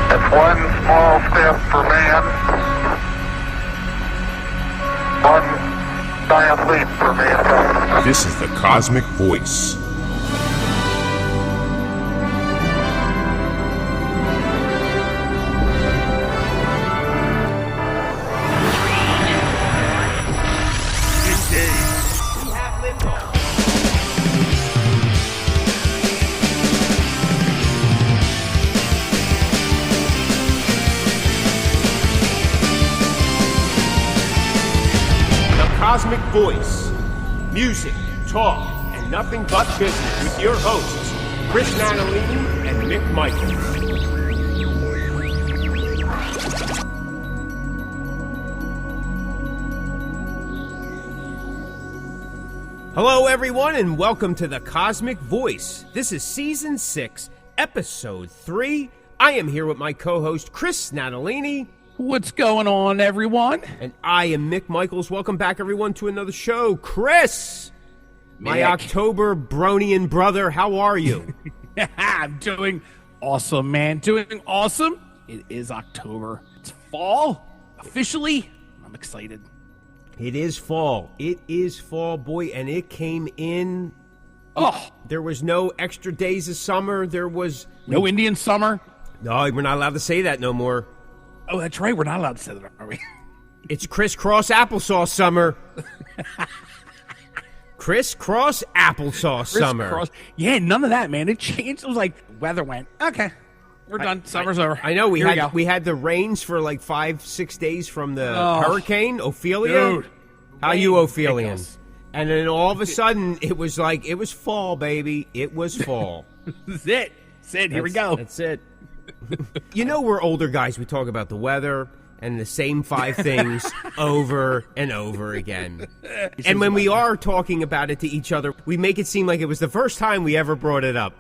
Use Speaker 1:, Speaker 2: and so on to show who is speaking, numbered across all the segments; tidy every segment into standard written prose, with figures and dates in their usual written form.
Speaker 1: It's one small step for man, one giant leap for mankind.
Speaker 2: This is the Cosmic Voice. Cosmic Voice. Music, talk, and nothing but business with your hosts, Chris Natalini and Mick Michaels. Hello, everyone, and welcome to the Cosmic Voice. This is Season 6, Episode 3. I am here with my co-host, Chris Natalini.
Speaker 3: What's going on, everyone?
Speaker 2: And I am Mick Michaels. Welcome back, everyone, to another show. Chris, my October Bronian brother, how are you?
Speaker 3: I'm doing awesome, man. Doing awesome. It is October. It's fall, officially. I'm excited.
Speaker 2: It is fall. It is fall, boy, and it came in.
Speaker 3: Oh.
Speaker 2: There was no extra days of summer. There was...
Speaker 3: No Indian summer?
Speaker 2: No, we're not allowed to say that no more.
Speaker 3: Oh, that's right. We're not allowed to say that, are we?
Speaker 2: It's crisscross applesauce summer. Crisscross applesauce summer.
Speaker 3: Yeah, none of that, man. It changed. It was like weather went, okay, we're done. Summer's over.
Speaker 2: I know. We had the rains for like 5-6 days from the hurricane, Ophelia.
Speaker 3: Dude.
Speaker 2: How you, Ophelian? And then all of a sudden, it was like, it was fall, baby. It was fall.
Speaker 3: This is it. Here we go.
Speaker 2: That's it. You know, we're older guys. We talk about the weather and the same 5 things over and over again. And when we are talking about it to each other, we make it seem like it was the first time we ever brought it up.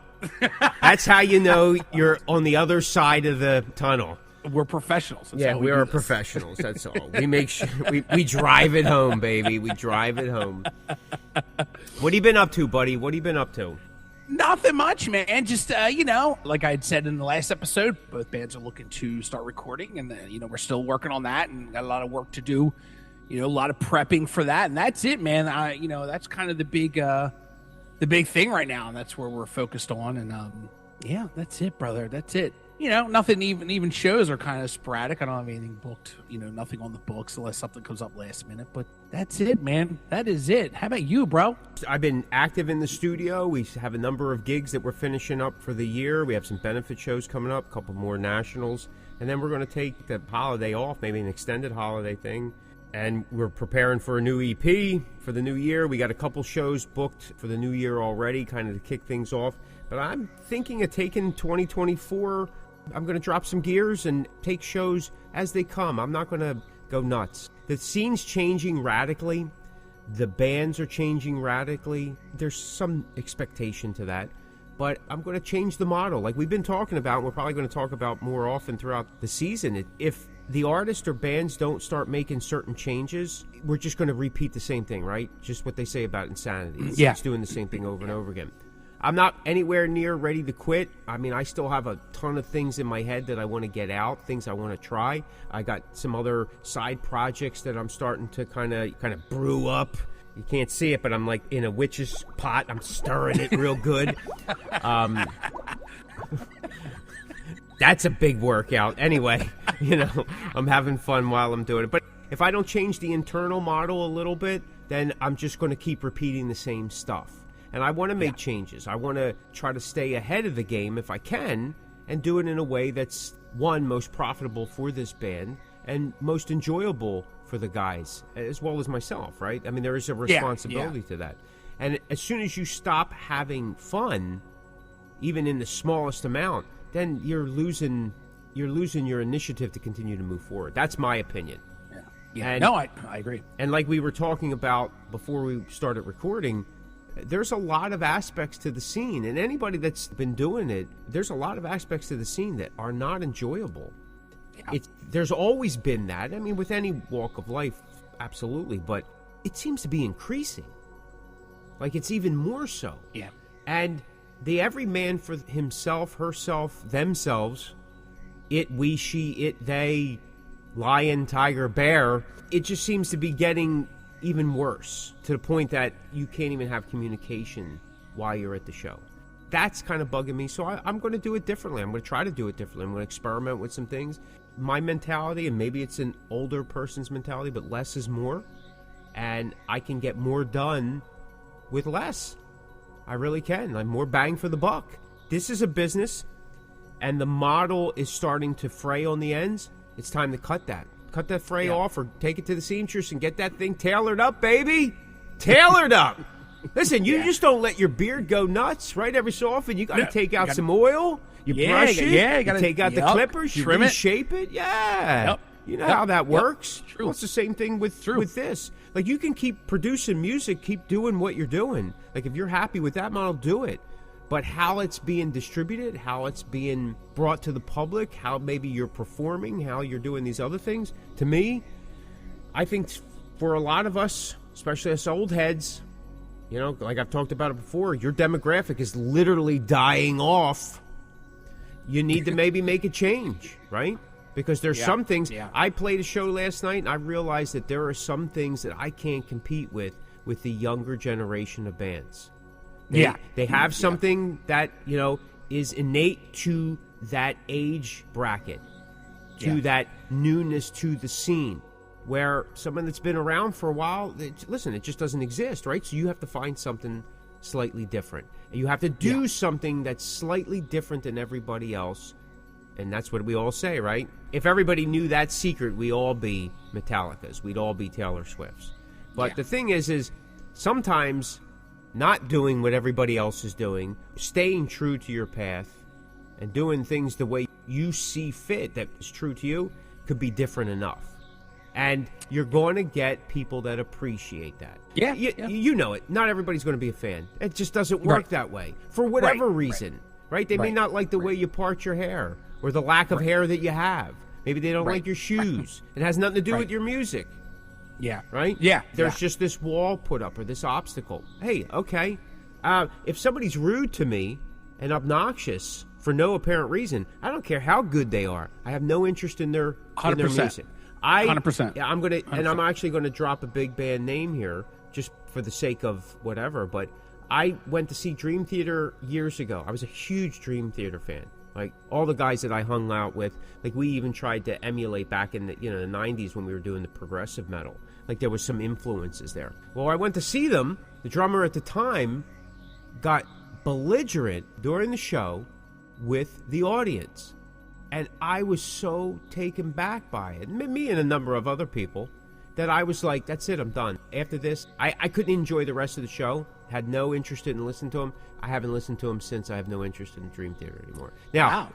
Speaker 2: That's how you know you're on the other side of the tunnel.
Speaker 3: We're professionals.
Speaker 2: Yeah, we are professionals. That's all. We make sure we drive it home, baby. We drive it home. What have you been up to, buddy? What have you been up to?
Speaker 3: Nothing much, man. Just, like I had said in the last episode, both bands are looking to start recording, and, we're still working on that and got a lot of work to do, a lot of prepping for that. And that's it, man. That's kind of the big thing right now. And that's where we're focused on. And, that's it, brother. That's it. Nothing, even shows are kind of sporadic. I don't have anything booked, nothing on the books unless something comes up last minute. But that's it, man. That is it. How about you, bro?
Speaker 2: I've been active in the studio. We have a number of gigs that we're finishing up for the year. We have some benefit shows coming up, a couple more nationals. And then we're going to take the holiday off, maybe an extended holiday thing. And we're preparing for a new EP for the new year. We got a couple shows booked for the new year already, kind of to kick things off. But I'm thinking of taking 2024... I'm going to drop some gears and take shows as they come. I'm not going to go nuts. The scene's changing radically. The bands are changing radically. There's some expectation to that. But I'm going to change the model. Like we've been talking about, and we're probably going to talk about more often throughout the season. If the artists or bands don't start making certain changes, we're just going to repeat the same thing, right? Just what they say about insanity. It's doing the same thing over and over again. I'm not anywhere near ready to quit. I mean, I still have a ton of things in my head that I want to get out, things I want to try. I got some other side projects that I'm starting to kind of brew up. You can't see it, but I'm like in a witch's pot. I'm stirring it real good. That's a big workout. Anyway, I'm having fun while I'm doing it. But if I don't change the internal model a little bit, then I'm just going to keep repeating the same stuff. And I want to make changes. I want to try to stay ahead of the game if I can and do it in a way that's, one, most profitable for this band and most enjoyable for the guys as well as myself, right? I mean, there is a responsibility to that. And as soon as you stop having fun, even in the smallest amount, then you're losing your initiative to continue to move forward. That's my opinion.
Speaker 3: Yeah. And, I agree.
Speaker 2: And like we were talking about before we started recording, there's a lot of aspects to the scene, and anybody that's been doing it, there's a lot of aspects to the scene that are not enjoyable. Yeah. There's always been that. I mean, with any walk of life, absolutely, but it seems to be increasing. Like, it's even more so.
Speaker 3: Yeah.
Speaker 2: And the every man for himself, herself, themselves it, we, she, it, they, lion, tiger, bear, it just seems to be getting even worse to the point that you can't even have communication while you're at the show. That's kind of bugging me, so I'm going to do it differently. I'm going to try to do it differently. I'm going to experiment with some things. My mentality, and maybe it's an older person's mentality, but less is more, and I can get more done with less. I really can. I'm more bang for the buck. This is a business, and the model is starting to fray on the ends. It's time to cut that. Cut that fray off, or take it to the seamstress and get that thing tailored up, baby. Tailored up. Listen, you just don't let your beard go nuts, right? Every so often, you got to take out some oil. You brush it.
Speaker 3: You
Speaker 2: gotta, take out the clippers. You
Speaker 3: trim
Speaker 2: reshape it. Yeah.
Speaker 3: Yep.
Speaker 2: You know how that works.
Speaker 3: True.
Speaker 2: Well, it's the same thing with this. Like, you can keep producing music, keep doing what you're doing. Like, if you're happy with that model, do it. But how it's being distributed, how it's being brought to the public, how maybe you're performing, how you're doing these other things, to me, I think for a lot of us, especially us old heads, you know, like I've talked about it before, your demographic is literally dying off. You need to maybe make a change, right? Because there's some things. I played a show last night, and I realized that there are some things that I can't compete with the younger generation of bands. They have something that, you know, is innate to that age bracket, to that newness to the scene, where someone that's been around for a while, it just doesn't exist, right? So you have to find something slightly different. And you have to do something that's slightly different than everybody else. And that's what we all say, right? If everybody knew that secret, we'd all be Metallicas. We'd all be Taylor Swifts. But the thing is sometimes not doing what everybody else is doing, staying true to your path, and doing things the way you see fit that is true to you could be different enough. And you're going to get people that appreciate that. You know it. Not everybody's going to be a fan. It just doesn't work that way. For whatever reason, right? They may not like the way you part your hair, or the lack of hair that you have. Maybe they don't like your shoes. It has nothing to do with your music. Right? There's just this wall put up, or this obstacle. Hey, okay. If somebody's rude to me and obnoxious for no apparent reason, I don't care how good they are. I have no interest in their music.
Speaker 3: 100%.
Speaker 2: Yeah, I'm gonna, and I'm actually going to drop a big band name here, just for the sake of whatever. But I went to see Dream Theater years ago. I was a huge Dream Theater fan. Like, all the guys that I hung out with, like, we even tried to emulate back in the, the 90s when we were doing the progressive metal. Like, there was some influences there. Well, I went to see them. The drummer at the time got belligerent during the show with the audience. And I was so taken back by it, me and a number of other people, that I was like, that's it, I'm done. After this, I couldn't enjoy the rest of the show, had no interest in listening to him. I haven't listened to him since. I have no interest in Dream Theater anymore. Now,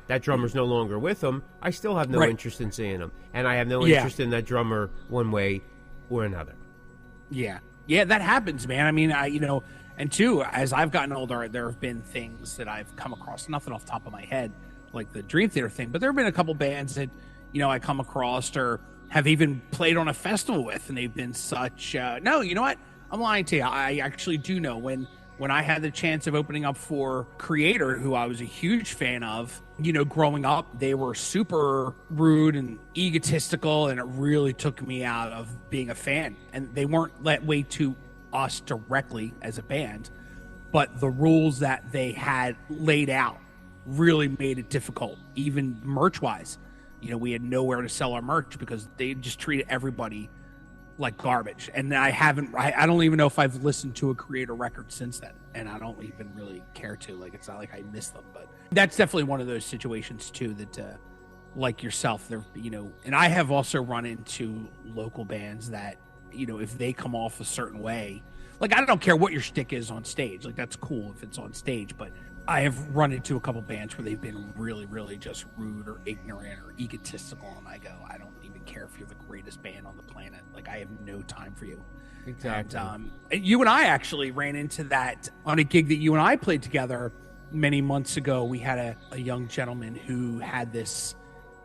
Speaker 2: that drummer's no longer with him. I still have no interest in seeing him. And I have no interest in that drummer one way or another.
Speaker 3: Yeah, that happens, man. I mean, and two, as I've gotten older, there have been things that I've come across, nothing off the top of my head, like the Dream Theater thing, but there have been a couple bands that, I come across or have even played on a festival with, and they've been such, no, you know what? I'm lying to you. I actually do know when I had the chance of opening up for Creator, who I was a huge fan of, growing up, they were super rude and egotistical, and it really took me out of being a fan. And they weren't let way to us directly as a band, but the rules that they had laid out really made it difficult, even merch-wise. We had nowhere to sell our merch because they just treated everybody like garbage. And I don't even know if I've listened to a Creator record since then, and I don't even really care to. Like, it's not like I miss them, but that's definitely one of those situations too that like yourself, there, and I have also run into local bands that, if they come off a certain way, like, I don't care what your shtick is on stage, like, that's cool if it's on stage, but I have run into a couple bands where they've been really, really just rude or ignorant or egotistical, and I go, I don't even care if you're the greatest band on the planet. Like, I have no time for you.
Speaker 2: Exactly.
Speaker 3: And you and I actually ran into that on a gig that you and I played together many months ago. We had a young gentleman who had this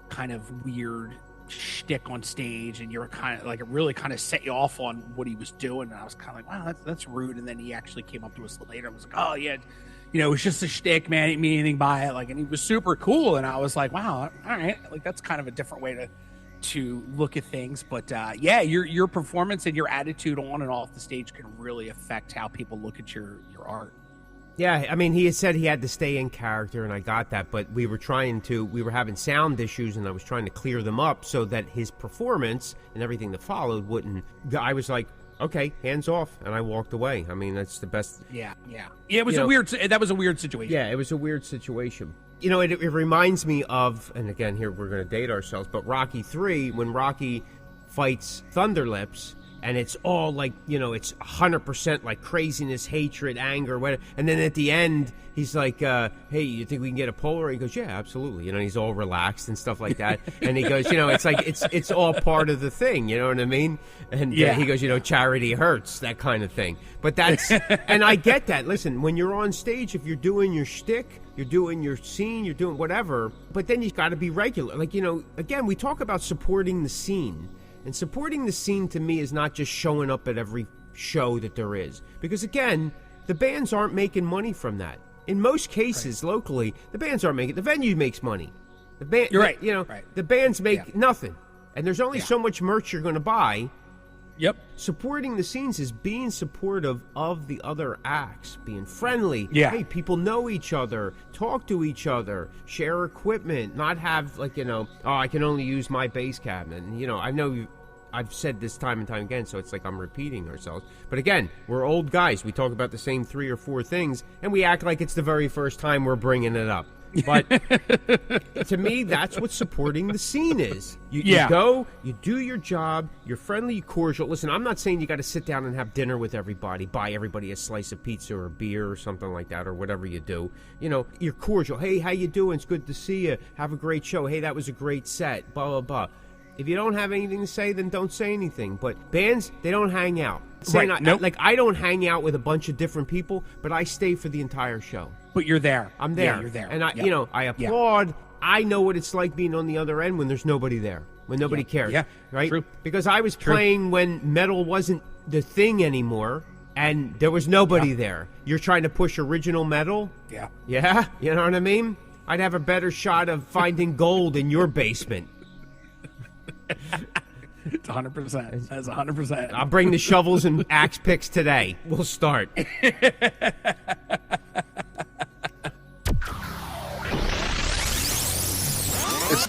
Speaker 3: kind of weird shtick on stage, and you're kind of like, it really kind of set you off on what he was doing, and I was kind of like, wow, that's rude. And then he actually came up to us later and was like, oh yeah, it was just a shtick, man. He didn't mean anything by it. Like, and he was super cool. And I was like, wow, all right. Like, that's kind of a different way to look at things. But yeah, your performance and your attitude on and off the stage can really affect how people look at your art.
Speaker 2: Yeah, I mean, he had said he had to stay in character, and I got that, but we were having sound issues, and I was trying to clear them up so that his performance and everything that followed wouldn't. I was like, okay, hands off, and I walked away. I mean, that's the best.
Speaker 3: Yeah. It was that was a weird situation.
Speaker 2: Yeah, it was a weird situation. It reminds me of, and again, here we're going to date ourselves, but Rocky 3, when Rocky fights Thunderlips, and it's all like, it's 100% like craziness, hatred, anger, whatever. And then at the end, he's like, hey, you think we can get a Polaroid? He goes, yeah, absolutely. He's all relaxed and stuff like that. And he goes, it's like, it's all part of the thing. You know what I mean? And he goes, charity hurts, that kind of thing. But that's, and I get that. Listen, when you're on stage, if you're doing your shtick, you're doing your scene, you're doing whatever, but then you've got to be regular. Like, again, we talk about supporting the scene. And supporting the scene to me is not just showing up at every show that there is. Because again, the bands aren't making money from that. In most cases, locally, the bands aren't making. The venue makes money. The band,
Speaker 3: you're right.
Speaker 2: The bands make nothing. And there's only so much merch you're going to buy.
Speaker 3: Yep.
Speaker 2: Supporting the scenes is being supportive of the other acts, being friendly.
Speaker 3: Yeah.
Speaker 2: Hey, people know each other, talk to each other, share equipment, not have like, I can only use my bass cabinet. And, I know I've said this time and time again, so it's like I'm repeating ourselves. But again, we're old guys. We talk about the same 3 or 4 things, and we act like it's the very first time we're bringing it up. But to me, that's what supporting the scene is. You go, you do your job, you're friendly, you're cordial. Listen, I'm not saying you got to sit down and have dinner with everybody, buy everybody a slice of pizza or a beer or something like that, or whatever you do. You're cordial. Hey, how you doing? It's good to see you. Have a great show. Hey, that was a great set. Blah, blah, blah. If you don't have anything to say, then don't say anything. But bands, they don't hang out. Nope. I don't hang out with a bunch of different people, but I stay for the entire show.
Speaker 3: But you're there.
Speaker 2: I'm there.
Speaker 3: Yeah, you're there.
Speaker 2: And I applaud. Yeah. I know what it's like being on the other end when there's nobody there, when nobody cares. Yeah, right?
Speaker 3: True.
Speaker 2: Because I was playing when metal wasn't the thing anymore, and there was nobody there. You're trying to push original metal?
Speaker 3: Yeah.
Speaker 2: Yeah? You know what I mean? I'd have a better shot of finding gold in your basement.
Speaker 3: It's 100%. That's 100%.
Speaker 2: I'll bring the shovels and axe picks today. We'll start.
Speaker 4: It's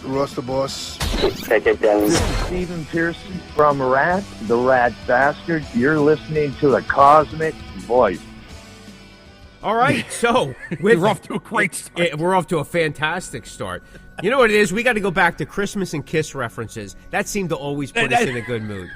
Speaker 4: Russ the Boss.
Speaker 5: Take it down. This is Stephen Pearson from Rat, the Rat Bastard. You're listening to the Cosmick Voice.
Speaker 2: All right, so
Speaker 3: we're off to a great start.
Speaker 2: We're off to a fantastic start. You know what it is? We got to go back to Christmas and Kiss references. That seemed to always put us in a good mood.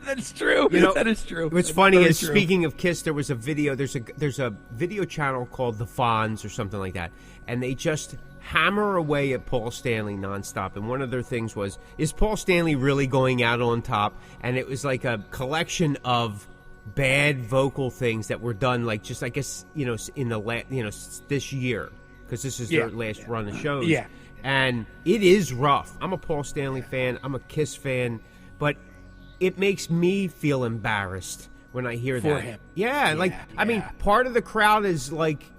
Speaker 3: That's true. That is true.
Speaker 2: What's funny is, speaking of Kiss, there was a video. There's a video channel called The Fonz or something like that, and they just hammer away at Paul Stanley nonstop. And one of their things was, is Paul Stanley really going out on top? And it was like a collection of bad vocal things that were done, like just, I guess, in the this year, because this is their last run of shows.
Speaker 3: Yeah.
Speaker 2: And it is rough. I'm a Paul Stanley fan. I'm a Kiss fan. But it makes me feel embarrassed when I hear that.
Speaker 3: For him.
Speaker 2: Yeah, I mean, part of the crowd is like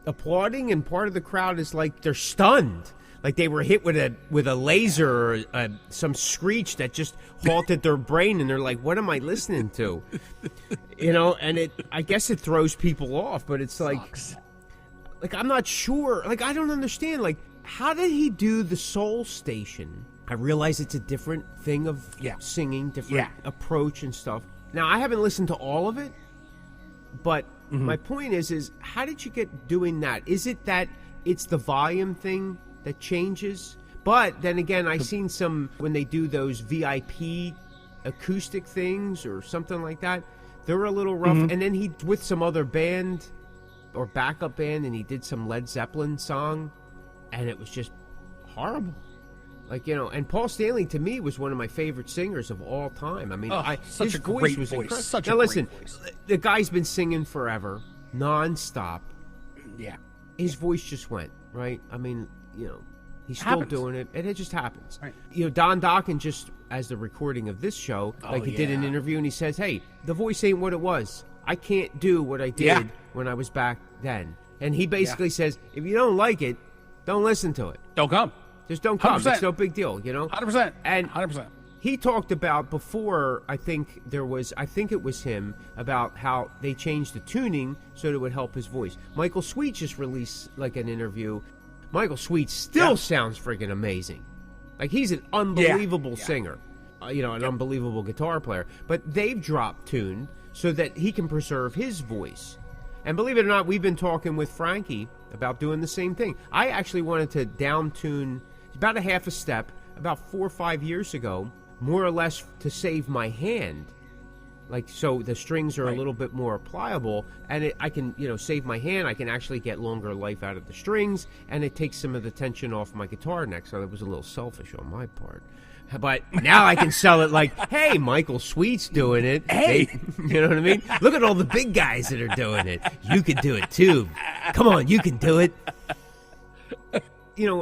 Speaker 2: applauding, and part of the crowd is like they're stunned, like they were hit with a laser or some screech that just halted their brain, and they're like, "What am I listening to?" And I guess it throws people off, but it's
Speaker 3: Sucks.
Speaker 2: like I'm not sure. Like, I don't understand. Like, how did he do the Soul Station? I realize it's a different thing of singing, different approach and stuff. Now, I haven't listened to all of it, but my point is how did you get doing that? Is it that it's the volume thing that changes? But then again, I've seen some, when they do those VIP acoustic things or something like that, they're a little rough. And then he, with some other band or backup band, and he did some Led Zeppelin song, and it was just horrible. Like, and Paul Stanley, to me, was one of my favorite singers of all time. I mean, his voice was incredible. Now, listen, the guy's been singing forever, nonstop.
Speaker 3: Yeah.
Speaker 2: His voice just went, right? I mean, he's still doing it, and it just happens. Right. Don Dokken, just as the recording of this show, he did an interview, and he says, hey, the voice ain't what it was. I can't do what I did when I was back then. And he basically says, if you don't like it, don't listen to it.
Speaker 3: Don't come.
Speaker 2: Just don't come.
Speaker 3: 100%.
Speaker 2: It's no big deal, you know?
Speaker 3: 100%.
Speaker 2: And
Speaker 3: 100%.
Speaker 2: he talked about before, I think it was him, about how they changed the tuning so that it would help his voice. Michael Sweet just released like an interview. Michael Sweet still sounds freaking amazing. Like he's an unbelievable singer, an unbelievable guitar player. But they've dropped tuned so that he can preserve his voice. And believe it or not, we've been talking with Frankie about doing the same thing. I actually wanted to down tune about a half a step about 4 or 5 years ago, more or less to save my hand. Like, so the strings are a little bit more pliable, and I can, save my hand. I can actually get longer life out of the strings, and it takes some of the tension off my guitar neck, so it was a little selfish on my part. But now I can sell it like, hey, Michael Sweet's doing it.
Speaker 3: Hey.
Speaker 2: You know what I mean? Look at all the big guys that are doing it. You can do it, too. Come on, you can do it.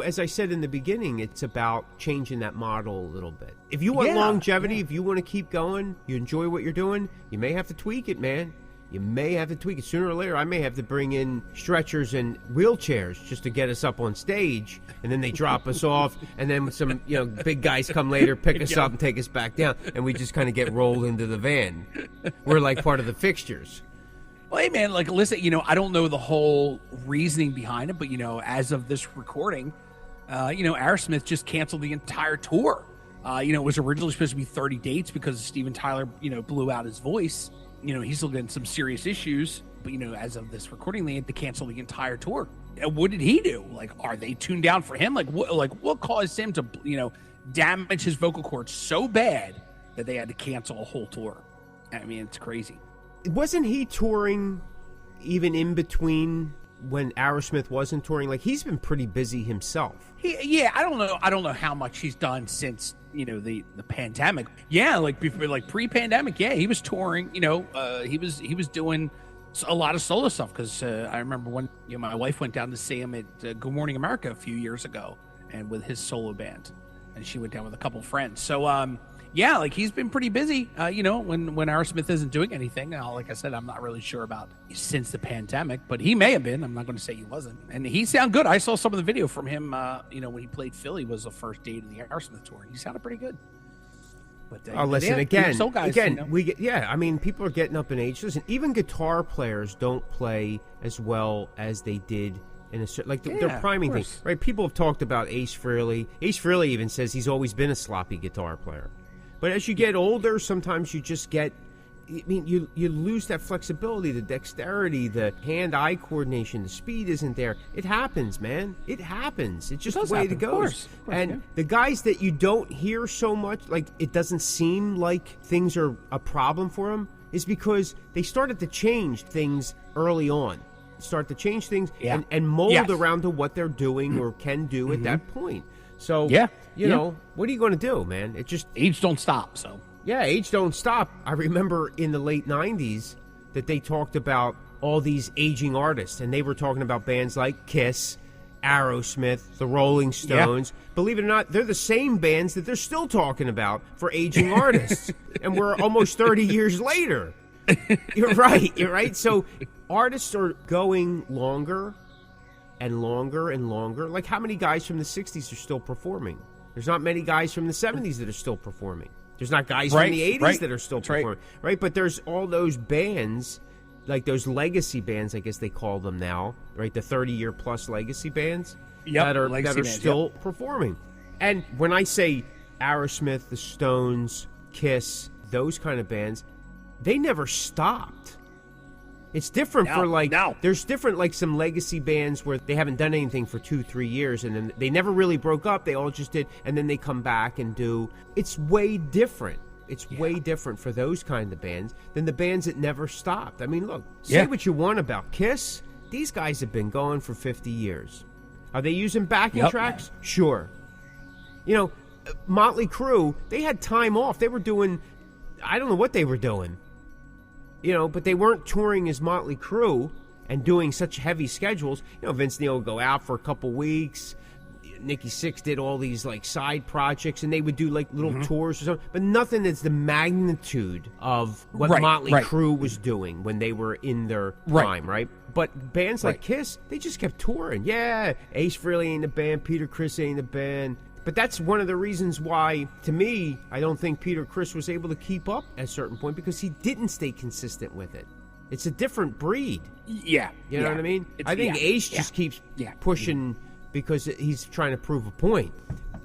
Speaker 2: As I said in the beginning, it's about changing that model a little bit. If you want longevity, if you want to keep going, you enjoy what you're doing, you may have to tweak it, man. You may have to tweak it. Sooner or later, I may have to bring in stretchers and wheelchairs just to get us up on stage, and then they drop us off, and then some big guys come later, pick us up, and take us back down, and we just kind of get rolled into the van. We're like part of the fixtures.
Speaker 3: Well, hey, man, like, listen, I don't know the whole reasoning behind it, but, as of this recording, Aerosmith just canceled the entire tour. It was originally supposed to be 30 dates because Steven Tyler, blew out his voice. He's still getting some serious issues, but, as of this recording, they had to cancel the entire tour. And what did he do? Like, are they tuned down for him? Like, what caused him to, damage his vocal cords so bad that they had to cancel a whole tour? I mean, it's crazy.
Speaker 2: Wasn't he touring even in between when Aerosmith wasn't touring? Like, he's been pretty busy himself.
Speaker 3: I don't know how much he's done since the pandemic. Yeah, like before, like pre-pandemic. Yeah, he was touring. He was doing a lot of solo stuff because I remember when my wife went down to see him at Good Morning America a few years ago, and with his solo band, and she went down with a couple friends. So yeah, like he's been pretty busy, when Aerosmith isn't doing anything. Like I said, I'm not really sure about since the pandemic, but he may have been. I'm not going to say he wasn't. And he sounded good. I saw some of the video from him, when he played Philly was the first date of the Aerosmith tour. He sounded pretty good. But
Speaker 2: listen,
Speaker 3: guys,
Speaker 2: we get, I mean, people are getting up in age. Listen, even guitar players don't play as well as they did in a certain, like they're priming things, right? People have talked about Ace Frehley. Ace Frehley even says he's always been a sloppy guitar player. But as you get older, sometimes you just get, you lose that flexibility, the dexterity, the hand-eye coordination, the speed isn't there. It happens, man. It happens. It's just the way it goes. And the guys that you don't hear so much, like it doesn't seem like things are a problem for them, is because they started to change things early on. Start to change things and mold around to what they're doing or can do at that point. So, you know, what are you going to do, man? It just...
Speaker 3: Age don't stop, so...
Speaker 2: Yeah, age don't stop. I remember in the late 90s that they talked about all these aging artists, and they were talking about bands like Kiss, Aerosmith, the Rolling Stones. Yeah. Believe it or not, they're the same bands that they're still talking about for aging artists. And we're almost 30 years later. You're right. So artists are going longer and longer and longer. Like, how many guys from the 60s are still performing? There's not many guys from the 70s that are still performing. There's not guys from the 80s that are still performing. Right? But there's all those bands, like those legacy bands, I guess they call them now, right? The 30-year plus legacy bands that are still performing. And when I say Aerosmith, the Stones, Kiss, those kind of bands, they never stopped. It's different there's different, like some legacy bands where they haven't done anything for 2-3 years, and then they never really broke up. They all just did, and then they come back and do. It's way different. It's way different for those kind of bands than the bands that never stopped. I mean, look, say what you want about Kiss. These guys have been going for 50 years. Are they using backing tracks? Sure. You know, Motley Crue, they had time off. They were doing, I don't know what they were doing. You know, but they weren't touring as Motley Crue and doing such heavy schedules. You know, Vince Neil would go out for a couple weeks. Nikki Sixx did all these like side projects, and they would do like little tours or something, but nothing that's the magnitude of what Motley Crue was doing when they were in their prime, right? But bands like Kiss, they just kept touring. Yeah, Ace Frehley ain't the band, Peter Criss ain't the band. But that's one of the reasons why, to me, I don't think Peter Criss was able to keep up at a certain point, because he didn't stay consistent with it. It's a different breed.
Speaker 3: Yeah.
Speaker 2: You know what I mean? I think Ace just keeps pushing because he's trying to prove a point.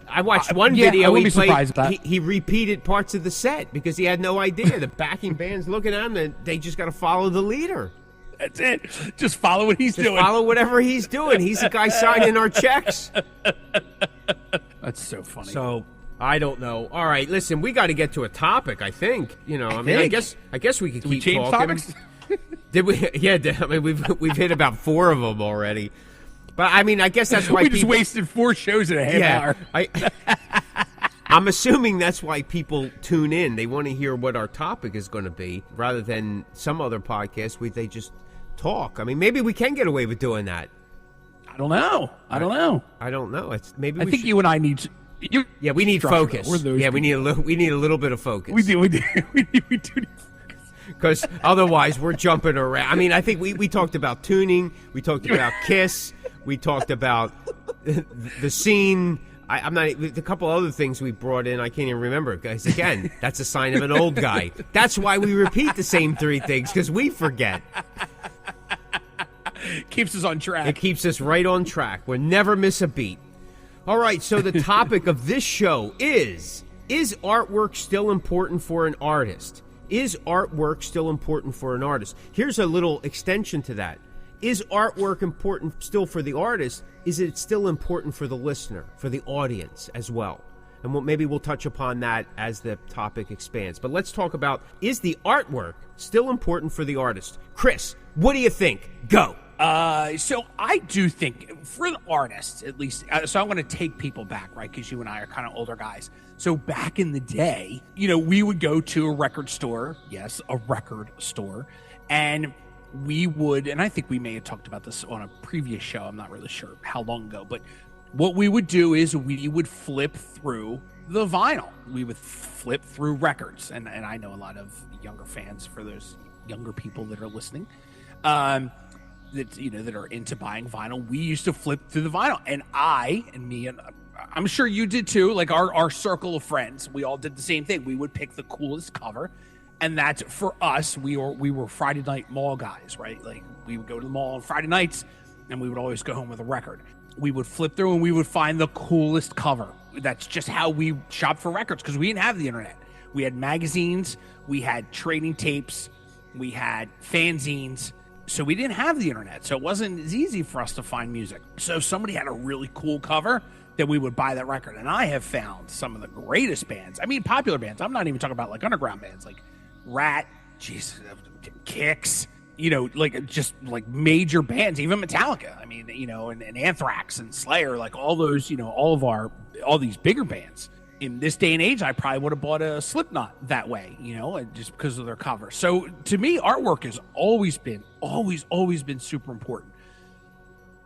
Speaker 2: I watched one video he repeated parts of the set because he had no idea. The backing band's looking at him and they just got to follow the leader.
Speaker 3: That's it. Just follow what he's doing.
Speaker 2: Follow whatever he's doing. He's the guy signing our checks.
Speaker 3: That's so funny.
Speaker 2: So I don't know. All right, listen, we got to get to a topic. I think I guess we could keep
Speaker 3: change
Speaker 2: talking.
Speaker 3: Topics?
Speaker 2: Did we? Yeah, I mean we've hit about 4 of them already. But I mean, I guess that's why
Speaker 3: we just wasted 4 shows in a half hour.
Speaker 2: I'm assuming that's why people tune in. They want to hear what our topic is going to be, rather than some other podcast where they just talk. I mean, maybe we can get away with doing that.
Speaker 3: I don't know. I don't know.
Speaker 2: It's maybe.
Speaker 3: I think you and I need to.
Speaker 2: We need focus. We need a little bit of focus.
Speaker 3: We do. We do need focus.
Speaker 2: Because otherwise, we're jumping around. I mean, I think we talked about tuning. We talked about Kiss. We talked about the scene. I'm not. A couple other things we brought in, I can't even remember. Guys, again, that's a sign of an old guy. That's why we repeat the same 3 things, because we forget.
Speaker 3: Keeps us on track.
Speaker 2: It keeps us right on track. We never miss a beat. All right, so the topic of this show is artwork still important for an artist? Is artwork still important for an artist? Here's a little extension to that. Is artwork important still for the artist? Is it still important for the listener, for the audience as well? And maybe we'll touch upon that as the topic expands. But let's talk about, is the artwork still important for the artist? Chris, what do you think? Go.
Speaker 3: So I do think, for an artist, at least, so I'm going to take people back, right? Because you and I are kind of older guys. So back in the day, we would go to a record store. Yes, a record store. And we would, and I think we may have talked about this on a previous show. I'm not really sure how long ago. But what we would do is we would flip through the vinyl. We would flip through records. And I know a lot of younger fans, for those younger people that are listening, that are into buying vinyl. We used to flip through the vinyl, and me, and I'm sure you did too. Like our circle of friends, we all did the same thing. We would pick the coolest cover, and that's, for us, we were Friday night mall guys, right? Like we would go to the mall on Friday nights, and we would always go home with a record. We would flip through, and we would find the coolest cover. That's just how we shopped for records, because we didn't have the internet. We had magazines, we had trading tapes, we had fanzines. So we didn't have the internet, so it wasn't as easy for us to find music. So if somebody had a really cool cover, then we would buy that record. And I have found some of the greatest bands. I mean, popular bands. I'm not even talking about like underground bands, like Rat, Kicks, just like major bands, even Metallica. I mean, and Anthrax and Slayer, like all those, all these bigger bands. In this day and age, I probably would have bought a Slipknot that way, just because of their cover. So to me, artwork has always been super important.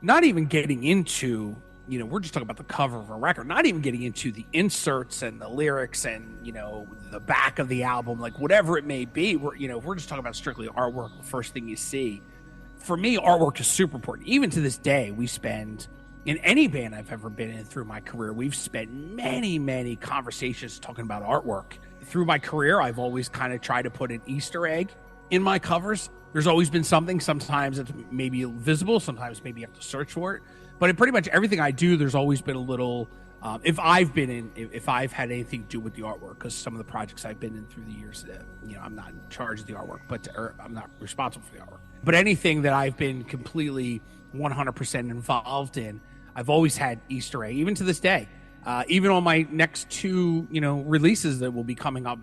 Speaker 3: Not even getting into, we're just talking about the cover of a record, not even getting into the inserts and the lyrics and, the back of the album, like whatever it may be. We're just talking about strictly artwork, the first thing you see. For me, artwork is super important. Even to this day, we spend... In any band I've ever been in through my career, we've spent many, many conversations talking about artwork. Through my career, I've always kind of tried to put an Easter egg in my covers. There's always been something. Sometimes it's maybe visible. Sometimes maybe you have to search for it. But in pretty much everything I do, there's always been a little... if I've had anything to do with the artwork, because some of the projects I've been in through the years, I'm not in charge of the artwork, or I'm not responsible for the artwork. But anything that I've been completely 100% involved in, I've always had Easter egg, even to this day. Even on my next 2, releases that will be coming up,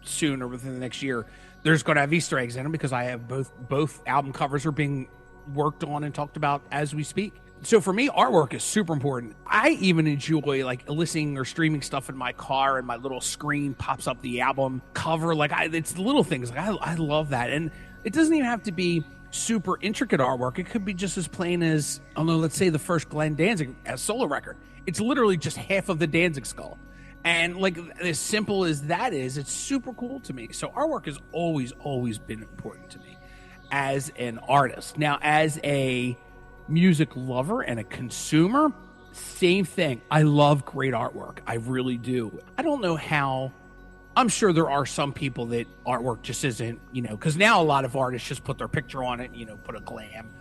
Speaker 3: soon or within the next year, there's going to have Easter eggs in them, because I have both album covers are being worked on and talked about as we speak. So for me, artwork is super important. I even enjoy like listening or streaming stuff in my car, and my little screen pops up the album cover. Like it's the little things. Like I love that, and it doesn't even have to be super intricate artwork. It could be just as plain as, although let's say the first Glenn Danzig solo record. It's literally just half of the Danzig skull. And like as simple as that is, it's super cool to me. So artwork has always been important to me as an artist. Now, as a music lover and a consumer, same thing. I love great artwork. I really do. I don't know how. I'm sure there are some people that artwork just isn't, because now a lot of artists just put their picture on it, put a glam,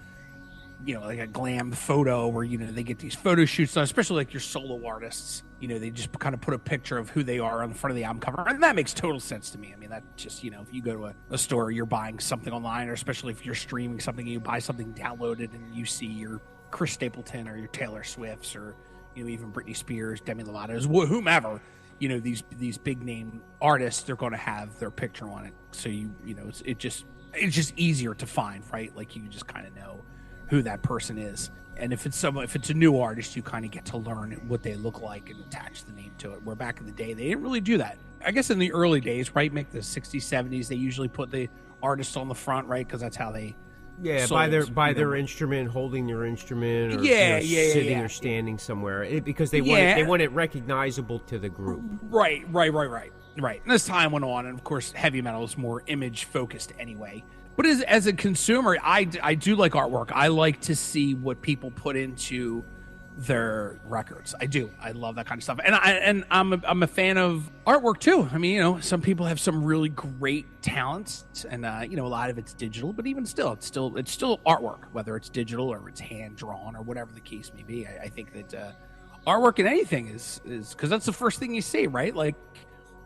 Speaker 3: like a glam photo where, they get these photo shoots done, especially like your solo artists, they just kind of put a picture of who they are on the front of the album cover. And that makes total sense to me. I mean, that just, if you go to a store, you're buying something online, or especially if you're streaming something, you buy something downloaded and you see your Chris Stapleton or your Taylor Swifts or, even Britney Spears, Demi Lovato's, whomever. These big name artists, they're going to have their picture on it. So it's just easier to find, right? Like you just kind of know who that person is. And if it's a new artist, you kind of get to learn what they look like and attach the name to it. Where back in the day, they didn't really do that. I guess in the early days, right, Mick, the 60s, 70s, they usually put the artist on the front, right? Because that's how they
Speaker 2: by their instrument, holding their instrument, or sitting or standing somewhere, because they want it recognizable to the group.
Speaker 3: Right. And as time went on, and of course, heavy metal is more image focused anyway. But as a consumer, I do like artwork. I like to see what people put into their records. I do. I love that kind of stuff, and I'm a fan of artwork too. I mean, some people have some really great talents, and a lot of it's digital, but even still, it's still artwork, whether it's digital or it's hand drawn or whatever the case may be. I think that artwork in anything is because that's the first thing you see, right? Like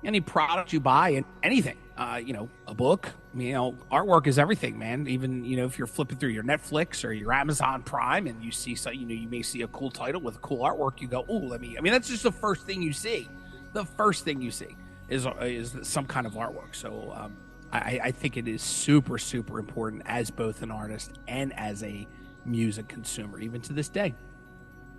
Speaker 3: any product you buy and anything, a book, artwork is everything, man. Even, if you're flipping through your Netflix or your Amazon Prime and you see, you may see a cool title with cool artwork, you go, oh, that's just the first thing you see. The first thing you see is some kind of artwork. So I think it is super, super important as both an artist and as a music consumer, even to this day.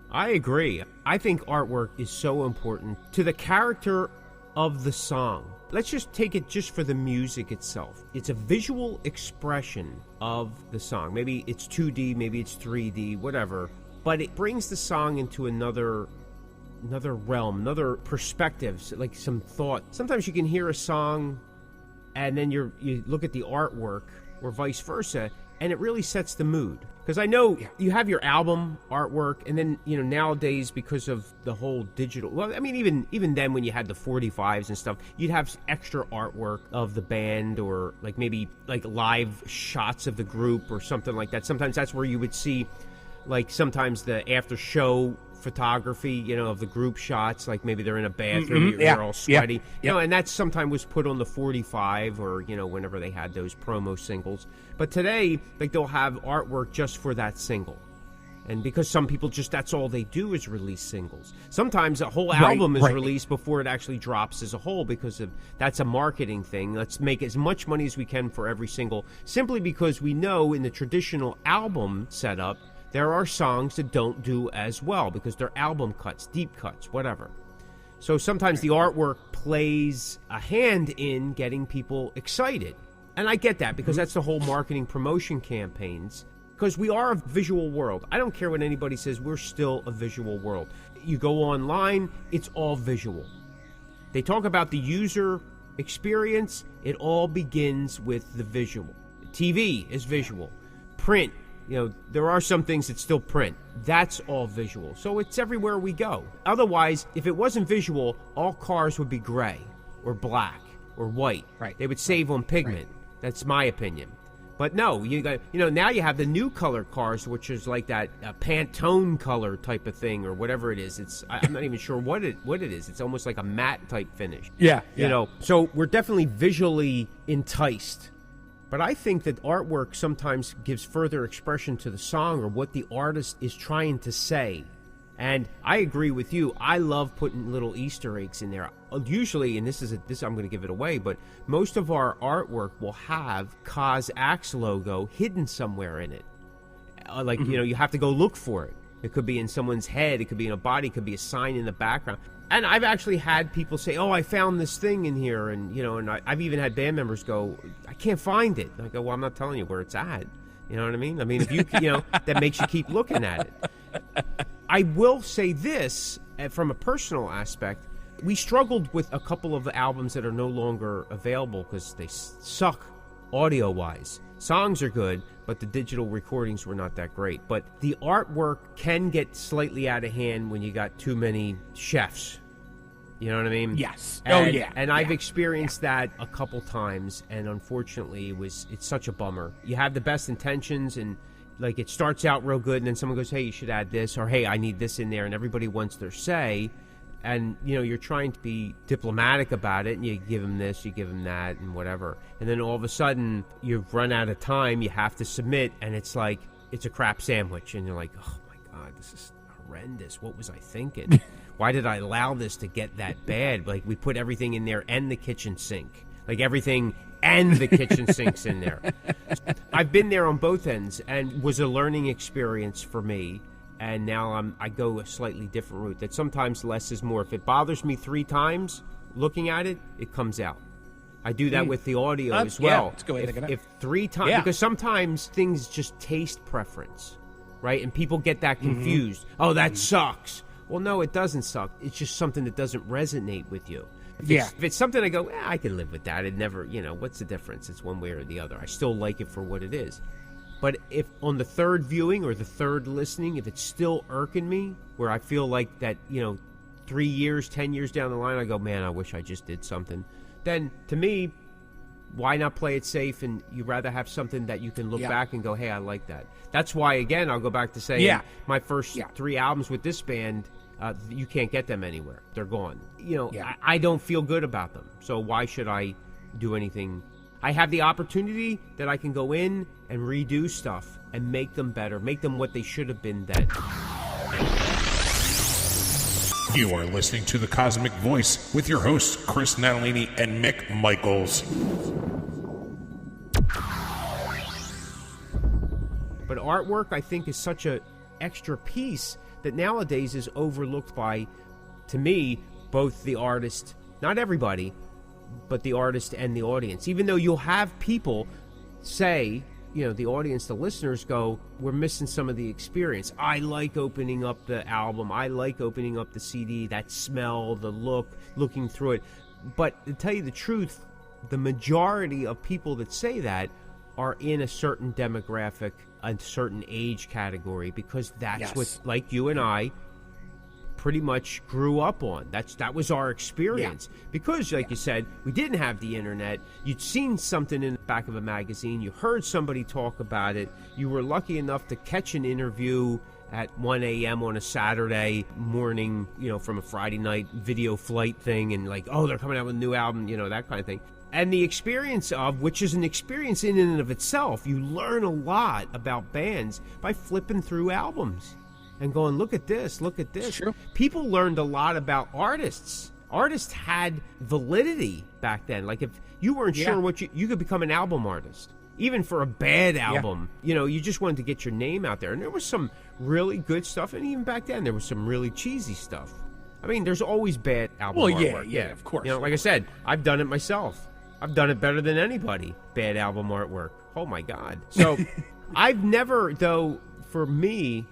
Speaker 2: I agree. I think artwork is so important to the character of the song. Let's just take it just for the music itself. It's a visual expression of the song. Maybe it's 2D, maybe it's 3D, whatever. But it brings the song into another realm, another perspective, like some thought. Sometimes you can hear a song and then you look at the artwork or vice versa, and it really sets the mood. Because I know you have your album artwork, and then, nowadays, because of the whole digital, well, I mean, even then when you had the 45s and stuff, you'd have extra artwork of the band, or like maybe like live shots of the group or something like that. Sometimes that's where you would see, like, sometimes the after show photography, of the group shots, like maybe they're in a bathroom, they're all sweaty, and that sometimes was put on the 45 or, whenever they had those promo singles. But today, like, they'll have artwork just for that single. And because some people that's all they do is release singles. Sometimes a whole album is released before it actually drops as a whole, because that's a marketing thing. Let's make as much money as we can for every single, simply because we know in the traditional album setup, there are songs that don't do as well because they're album cuts, deep cuts, whatever. So sometimes the artwork plays a hand in getting people excited. And I get that, because that's the whole marketing promotion campaigns. Because we are a visual world. I don't care what anybody says, we're still a visual world. You go online, it's all visual. They talk about the user experience, it all begins with the visual. TV is visual. Print, there are some things that still print. That's all visual. So it's everywhere we go. Otherwise, if it wasn't visual, all cars would be gray or black or white.
Speaker 3: Right.
Speaker 2: They would save on pigment. Right. That's my opinion. But no, now you have the new color cars, which is like that Pantone color type of thing or whatever it is. I'm not even sure what it is. It's almost like a matte type finish.
Speaker 3: Yeah.
Speaker 2: So we're definitely visually enticed. But I think that artwork sometimes gives further expression to the song or what the artist is trying to say. And I agree with you. I love putting little Easter eggs in there. Usually, and this I'm going to give it away, but most of our artwork will have Cosmick's logo hidden somewhere in it. You have to go look for it. It could be in someone's head. It could be in a body. It could be a sign in the background. And I've actually had people say, oh, I found this thing in here. And, I've even had band members go, I can't find it. And I go, well, I'm not telling you where it's at. You know what I mean? I mean, if you that makes you keep looking at it. I will say this, from a personal aspect, we struggled with a couple of the albums that are no longer available because they suck audio-wise. Songs are good, but the digital recordings were not that great. But the artwork can get slightly out of hand when you got too many chefs. You know what I mean?
Speaker 3: Yes.
Speaker 2: And, and I've experienced that a couple times, and unfortunately, it's such a bummer. You have the best intentions, and like it starts out real good, and then someone goes, "Hey, you should add this," or "Hey, I need this in there," and everybody wants their say. And you're trying to be diplomatic about it, and you give them this, you give them that, and whatever. And then all of a sudden, you've run out of time. You have to submit, and it's like it's a crap sandwich, and you're like, "Oh my God, this is horrendous. What was I thinking? Why did I allow this to get that bad?" Like, we put everything in there and the kitchen sink. Like, everything and the kitchen sink's in there. I've been there on both ends, and was a learning experience for me. And now I go a slightly different route. That sometimes less is more. If it bothers me 3 times looking at it, it comes out. I do that with the audio as well.
Speaker 3: Yeah, let's go ahead and take it out.
Speaker 2: If 3 times, because sometimes things just taste preference, right? And people get that confused. Oh, that sucks. Well, no, it doesn't suck. It's just something that doesn't resonate with you. If it's something I go, I can live with that. It never, what's the difference? It's one way or the other. I still like it for what it is. But if on the third viewing or the third listening, if it's still irking me, where I feel like that, 3 years, 10 years down the line, I go, man, I wish I just did something. Then, to me, why not play it safe? And you'd rather have something that you can look back and go, hey, I like that. That's why, again, I'll go back to saying my first 3 albums with this band, you can't get them anywhere. They're gone. I don't feel good about them. So why should I do anything? I have the opportunity that I can go in and redo stuff and make them better, make them what they should have been then.
Speaker 6: You are listening to The Cosmick Voice with your hosts, Chris Natalini and Mick Michaels.
Speaker 2: But artwork, I think, is such a extra piece that nowadays is overlooked by, to me, both the artist, not everybody, but the artist and the audience. Even though you'll have people say, the audience, the listeners go, we're missing some of the experience. I like opening up the album. I like opening up the CD, that smell, the look, looking through it. But to tell you the truth, the majority of people that say that are in a certain demographic, a certain age category, because that's what, like you and I, pretty much grew up on. That was our experience. Because, like you said, we didn't have the internet. You'd seen something in the back of a magazine. You heard somebody talk about it. You were lucky enough to catch an interview at 1 a.m. on a Saturday morning, from a Friday night video flight thing, and like, oh, they're coming out with a new album, that kind of thing. And the experience of, which is an experience in and of itself, you learn a lot about bands by flipping through albums and going, look at this, look at this.
Speaker 3: True.
Speaker 2: People learned a lot about artists. Artists had validity back then. Like, if you weren't sure what you could become an album artist, even for a bad album. You just wanted to get your name out there. And there was some really good stuff, and even back then there was some really cheesy stuff. I mean, there's always bad album artwork.
Speaker 3: Yeah, of course.
Speaker 2: Like I said, I've done it myself. I've done it better than anybody. Bad album artwork. Oh my God. So I've never, though, for me,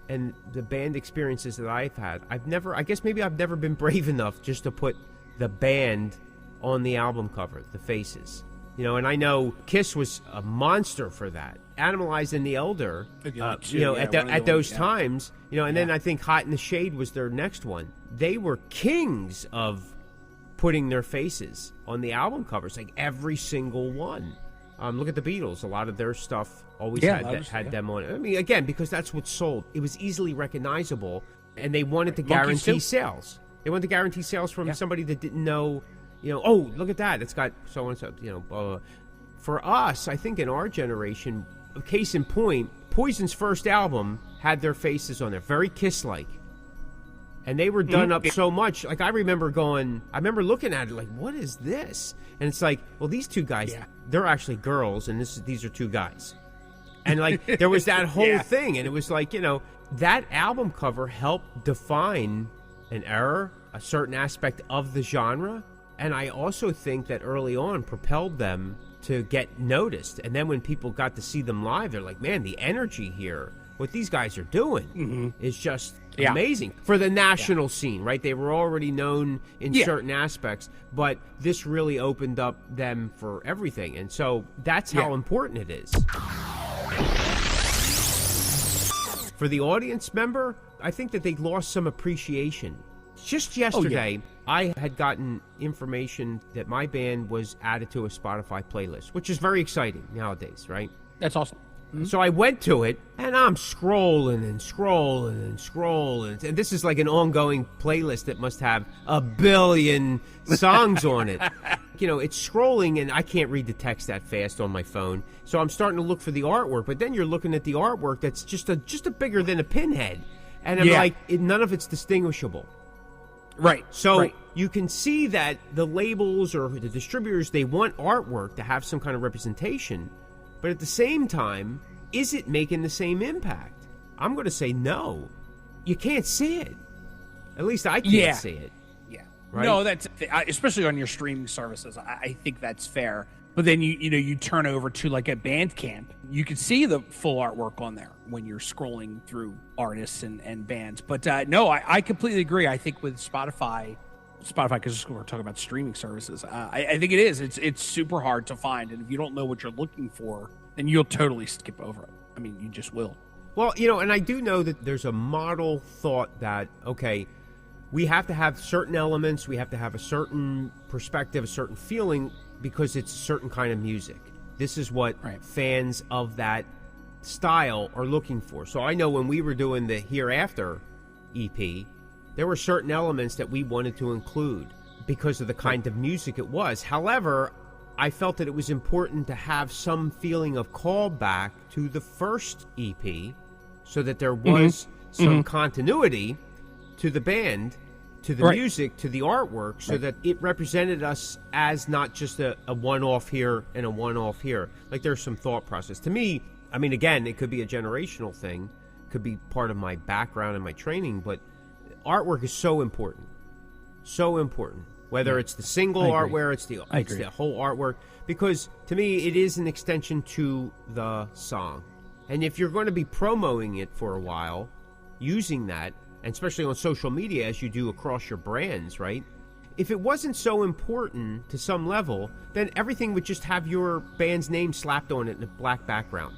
Speaker 2: and the band experiences that I've had, I've never been brave enough just to put the band on the album cover, the faces. And I know Kiss was a monster for that. Animalized and the Elder, at those times, and then I think Hot in the Shade was their next one. They were kings of putting their faces on the album covers, like every single one. Look at the Beatles. A lot of their stuff always had them on it. I mean, again, because that's what sold. It was easily recognizable, and they wanted to guarantee sales. They wanted to guarantee sales from somebody that didn't know, oh, look at that. It's got so and so, blah, blah. For us, I think in our generation, case in point, Poison's first album had their faces on there, very Kiss-like. And they were done up so much. Like, I remember looking at it like, what is this? And it's like, well, these two guys, they're actually girls, and these are two guys. And, like, there was that whole thing. And it was like, that album cover helped define an era, a certain aspect of the genre. And I also think that early on propelled them to get noticed. And then when people got to see them live, they're like, man, the energy here, what these guys are doing is just amazing for the national scene, right? They were already known in certain aspects, but this really opened up them for everything. And so that's how important it is. For the audience member, I think that they lost some appreciation. Just yesterday, I had gotten information that my band was added to a Spotify playlist, which is very exciting nowadays, right?
Speaker 3: That's awesome.
Speaker 2: So I went to it, and I'm scrolling and scrolling and scrolling. And this is like an ongoing playlist that must have 1 billion songs on it. You know, it's scrolling, and I can't read the text that fast on my phone. So I'm starting to look for the artwork. But then you're looking at the artwork that's just a bigger than a pinhead. And I'm like, none of it's distinguishable.
Speaker 3: Right.
Speaker 2: So you can see that the labels or the distributors, they want artwork to have some kind of representation. But at the same time, is it making the same impact? I'm going to say no. You can't see it. At least I can't see it.
Speaker 3: Yeah.
Speaker 2: Right?
Speaker 3: No, that's especially on your streaming services. I think that's fair. But then you turn over to like a Bandcamp, you can see the full artwork on there when you're scrolling through artists and bands. But no, I completely agree. I think with Spotify, because we're talking about streaming services, I think it is. It's super hard to find, and if you don't know what you're looking for, then you'll totally skip over it. I mean, you just will.
Speaker 2: Well, you know, and I do know that there's a model thought that, okay, we have to have certain elements, we have to have a certain perspective, a certain feeling, because it's a certain kind of music. This is what fans of that style are looking for. So I know when we were doing the Hereafter EP, there were certain elements that we wanted to include because of the kind of music it was. However, I felt that it was important to have some feeling of callback to the first EP so that there was some continuity to the band, to the music, to the artwork, so that it represented us as not just a one-off here and a one-off here. Like there's some thought process. To me, I mean, again, it could be a generational thing, could be part of my background and my training, but artwork is so important. So important. Whether it's the single artwork, it's the whole artwork. Because to me, it is an extension to the song. And if you're going to be promoting it for a while, using that, and especially on social media as you do across your brands, right? If it wasn't so important to some level, then everything would just have your band's name slapped on it in a black background.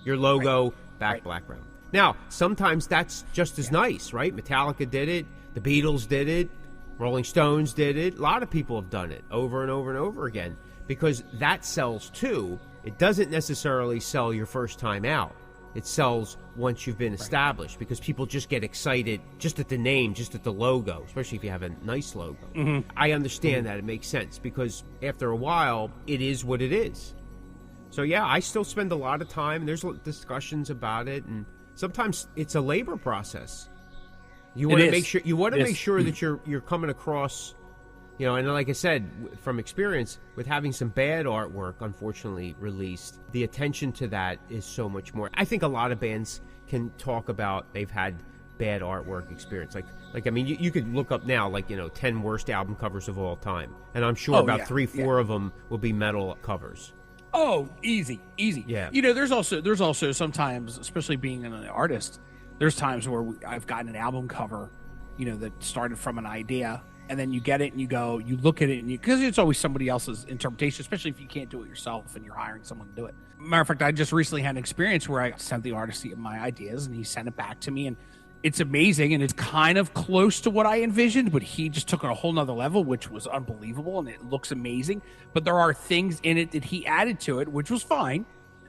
Speaker 2: Your logo, background. Now, sometimes that's just as nice, right? Metallica did it. The Beatles did it. Rolling Stones did it. A lot of people have done it over and over and over again because that sells too. It doesn't necessarily sell your first time out. It sells once you've been established because people just get excited just at the name, just at the logo, especially if you have a nice logo. I understand that. It makes sense because after a while, it is what it is. So, yeah, I still spend a lot of time. There's discussions about it, and sometimes it's a labor process. You want to make sure that you're coming across, you know, and like I said, from experience, with having some bad artwork, unfortunately, released, the attention to that is so much more. I think a lot of bands can talk about they've had bad artwork experience. Like I mean, you could look up now, 10 worst album covers of all time, and I'm sure 3-4 of them will be metal covers.
Speaker 3: Oh, easy.
Speaker 2: Yeah.
Speaker 3: You know, there's also sometimes, especially being an artist, there's times where I've gotten an album cover, that started from an idea, and then you get it and you look at it because it's always somebody else's interpretation, especially if you can't do it yourself and you're hiring someone to do it. Matter of fact, I just recently had an experience where I sent the artist my ideas and he sent it back to me, and it's amazing and it's kind of close to what I envisioned, but he just took it a whole nother level, which was unbelievable, and it looks amazing. But there are things in it that he added to it, which was fine,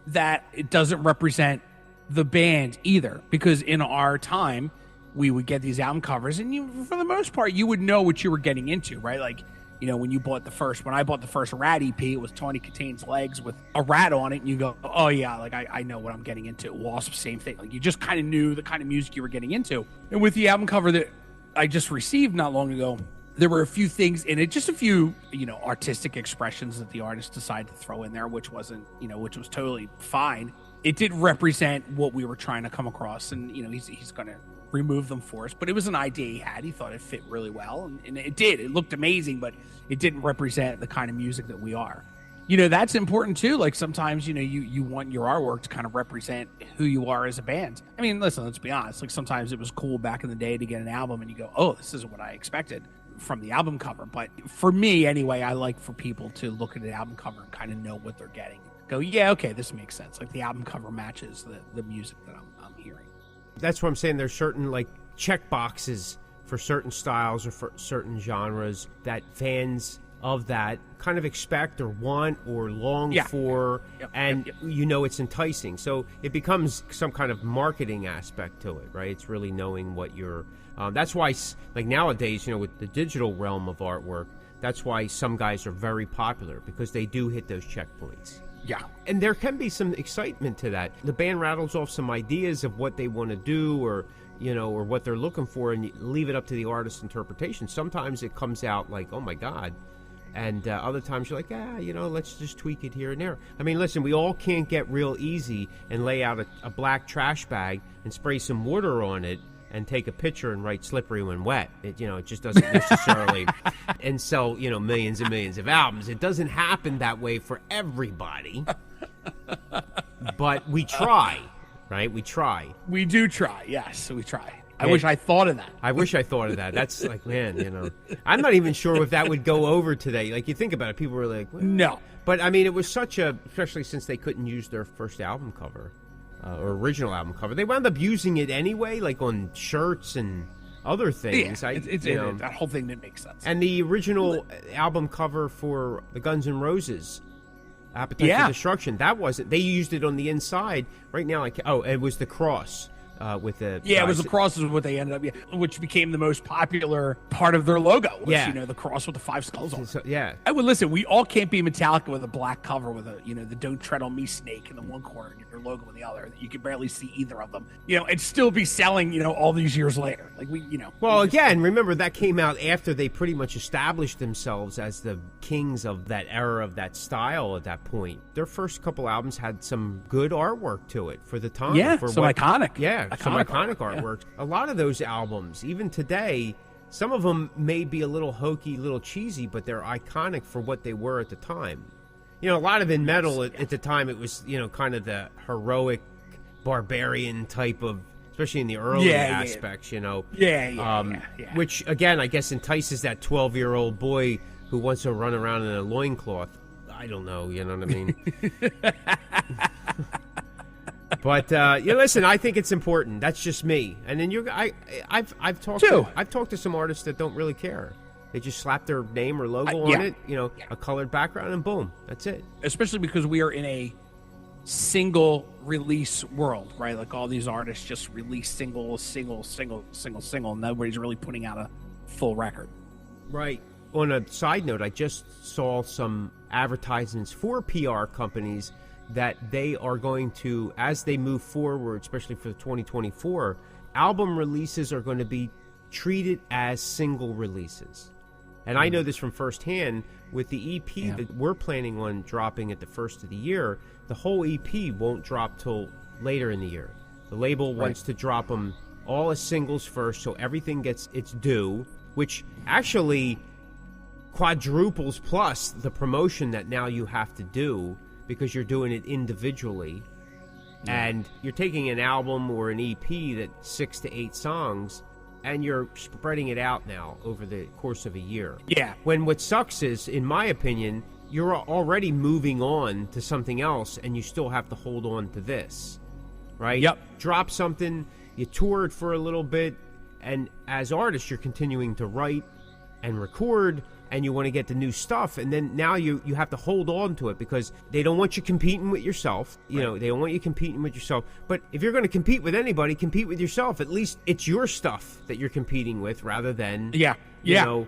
Speaker 3: that it doesn't represent the band either, because in our time we would get these album covers and for the most part you would know what you were getting into, right? Like, when I bought the first Rat EP, it was Tawny Kitane's Legs with a rat on it, and you go, oh yeah, like I know what I'm getting into. Wasp, same thing. Like you just kind of knew the kind of music you were getting into. And with the album cover that I just received not long ago, there were a few things in it, just a few, artistic expressions that the artist decided to throw in there, which wasn't, which was totally fine. It did represent what we were trying to come across, and he's going to remove them for us. But it was an idea he had. He thought it fit really well, and it did. It looked amazing, but it didn't represent the kind of music that we are. that's important too. Like sometimes, you want your artwork to kind of represent who you are as a band. I mean, listen, let's be honest. Like sometimes it was cool back in the day to get an album and you go, oh, this isn't what I expected from the album cover. But for me anyway, I like for people to look at the album cover and kind of know what they're getting. Go, yeah, okay, this makes sense. Like the album cover matches the music that I'm hearing.
Speaker 2: That's what I'm saying. There's certain like check boxes for certain styles or for certain genres that fans of that kind of expect or want or long for, and it's enticing. So it becomes some kind of marketing aspect to it, right? It's really knowing what you're... that's why, like nowadays, with the digital realm of artwork, that's why some guys are very popular, because they do hit those checkpoints.
Speaker 3: Yeah.
Speaker 2: And there can be some excitement to that. The band rattles off some ideas of what they want to do or what they're looking for, and you leave it up to the artist's interpretation. Sometimes it comes out like, oh my God. And other times you're like, let's just tweak it here and there. I mean, listen, we all can't get real easy and lay out a black trash bag and spray some water on it and take a picture and write "slippery when wet." It just doesn't necessarily and sell millions and millions of albums. It doesn't happen that way for everybody. But we try, right? We try.
Speaker 3: We do try. Yes, we try. I wish I thought of that.
Speaker 2: I wish I thought of that. That's like, man, I'm not even sure if that would go over today. Like, you think about it, people were like, well,
Speaker 3: no.
Speaker 2: But, I mean, it was especially since they couldn't use their first album cover, or original album cover. They wound up using it anyway, like on shirts and other things.
Speaker 3: Yeah, that whole thing didn't make sense.
Speaker 2: And the original album cover for the Guns N' Roses, Appetite for Destruction, they used it on the inside. Right now, it was the cross. With the
Speaker 3: it was the cross is what they ended up, which became the most popular part of their logo. Was, the cross with the 5 skulls on it.
Speaker 2: So, yeah.
Speaker 3: I would listen. We all can't be Metallica with a black cover with the "Don't Tread on Me" snake in the one corner and your logo in the other. You can barely see either of them. And still be selling. All these years later, like we.
Speaker 2: Well, again, remember that came out after they pretty much established themselves as the kings of that era of that style. At that point, their first couple albums had some good artwork to it for the time.
Speaker 3: Yeah,
Speaker 2: for
Speaker 3: some iconic.
Speaker 2: Yeah. Some iconic artwork. Yeah. A lot of those albums, even today, some of them may be a little hokey, a little cheesy, but they're iconic for what they were at the time. A lot of in metal at the time, it was, kind of the heroic, barbarian type of, especially in the early aspects, Which, again, I guess entices that 12-year-old boy who wants to run around in a loincloth. I don't know, you know what I mean? But listen, I think it's important. That's just me. And then I've talked to some artists that don't really care. They just slap their name or logo on it, a colored background, and boom, that's it.
Speaker 3: Especially because we are in a single release world, right? Like all these artists just release single. Nobody's really putting out a full record.
Speaker 2: Right. On a side note, I just saw some advertisements for PR companies that they are going to, as they move forward, especially for 2024, album releases are going to be treated as single releases. And I know this from firsthand with the EP that we're planning on dropping at the first of the year. The whole EP won't drop till later in the year. The label wants to drop them all as singles first, so everything gets its due, which actually quadruples plus the promotion that now you have to do, because you're doing it individually, and you're taking an album or an EP that's 6 to 8 songs, and you're spreading it out now over the course of a year.
Speaker 3: Yeah.
Speaker 2: When what sucks is, in my opinion, you're already moving on to something else, and you still have to hold on to this, right?
Speaker 3: Yep.
Speaker 2: Drop something, you tour it for a little bit, and as artists, you're continuing to write and record, and you want to get the new stuff, and then now you have to hold on to it because they don't want you competing with yourself. They don't want you competing with yourself. But if you're going to compete with anybody, compete with yourself. At least it's your stuff that you're competing with rather than Metallica,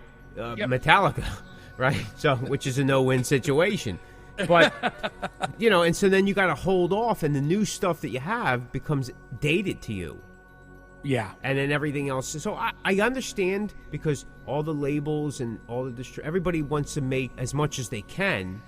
Speaker 2: right? So, which is a no-win situation. But, and so then you got to hold off, and the new stuff that you have becomes dated to you.
Speaker 3: Yeah.
Speaker 2: And then everything else. So I understand, because all the labels and all the everybody wants to make as much as they can.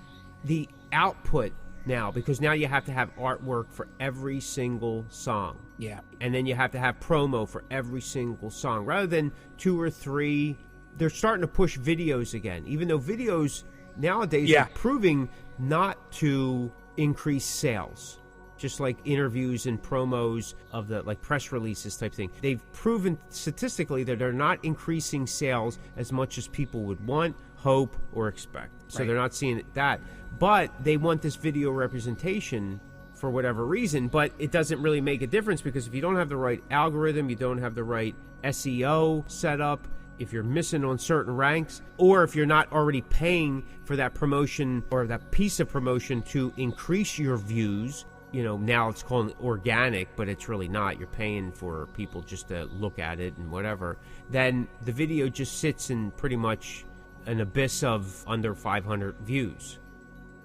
Speaker 2: The output now, because now you have to have artwork for every single song.
Speaker 3: Yeah.
Speaker 2: And then you have to have promo for every single song. Rather than 2 or 3, they're starting to push videos again. Even though videos nowadays
Speaker 3: Yeah.
Speaker 2: are proving not to increase sales. Just like interviews and promos of the like press releases type thing. They've proven statistically that they're not increasing sales as much as people would want, hope, or expect. So
Speaker 3: Right.
Speaker 2: they're not seeing that. But they want this video representation for whatever reason, but it doesn't really make a difference because if you don't have the right algorithm, you don't have the right SEO set up, if you're missing on certain ranks, or if you're not already paying for that promotion or that piece of promotion to increase your views, you know, now it's called organic, but it's really not. You're paying for people just to look at it and whatever. Then the video just sits in pretty much an abyss of under 500 views.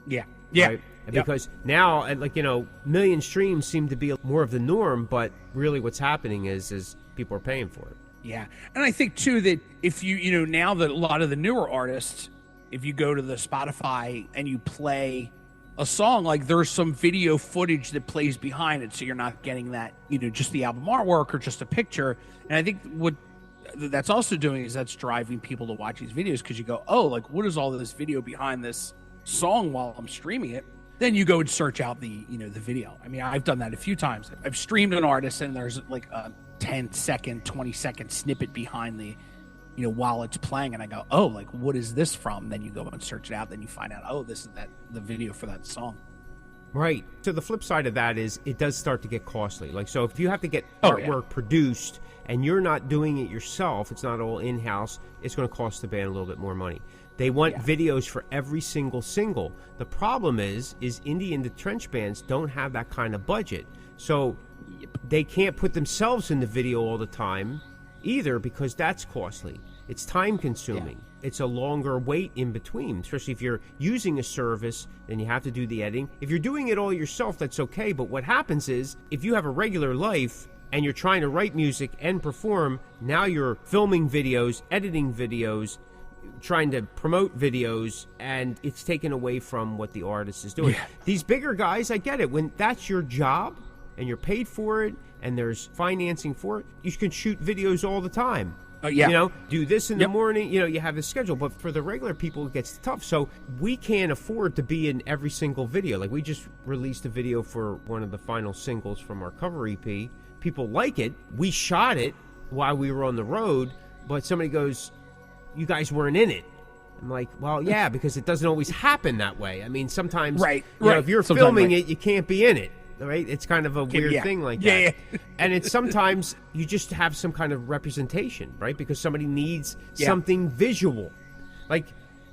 Speaker 3: Yeah. Yeah.
Speaker 2: Right? Because now, like, you know, million streams seem to be more of the norm, but really what's happening is people are paying for it.
Speaker 3: Yeah. And I think, too, that if you know, now that a lot of the newer artists, if you go to the Spotify and you play a song, like there's some video footage that plays behind it. So you're not getting that, you know, just the album artwork or just a picture. And I think what that's also doing is that's driving people to watch these videos because you go, oh, like, what is all this video behind this song while I'm streaming it? Then you go and search out the, you know, the video. I mean, I've done that a few times. I've streamed an artist and there's like a 10-second, 20-second snippet behind the, you know, while it's playing, and I go, oh, like, what is this from? Then you go and search it out. Then you find out, oh, this is the video for that song.
Speaker 2: Right. So the flip side of that is it does start to get costly. Like, so if you have to get
Speaker 3: Oh,
Speaker 2: artwork produced and you're not doing it yourself, it's not all in-house, it's going to cost the band a little bit more money. They want videos for every single single. The problem is indie and the trench bands don't have that kind of budget. So they can't put themselves in the video all the time either because that's costly. It's time consuming. Yeah. It's a longer wait in between, especially if you're using a service, then you have to do the editing. If you're doing it all yourself, that's okay. But what happens is if you have a regular life and you're trying to write music and perform, now you're filming videos, editing videos, trying to promote videos, and it's taken away from what the artist is doing. Yeah. These bigger guys, I get it. When that's your job and you're paid for it and there's financing for it, you can shoot videos all the time.
Speaker 3: Yeah.
Speaker 2: You know, do this in the morning, you know, you have a schedule. But for the regular people, it gets tough. So we can't afford to be in every single video. Like, we just released a video for one of the final singles from our cover EP. People like it. We shot it while we were on the road, but somebody goes, you guys weren't in it. I'm like, well, yeah, because it doesn't always happen that way. I mean, sometimes, you know, if you're filming it, you can't be in it, right? It's kind of a weird thing like that. Yeah. And it's sometimes you just have some kind of representation, right? Because somebody needs something visual. Like,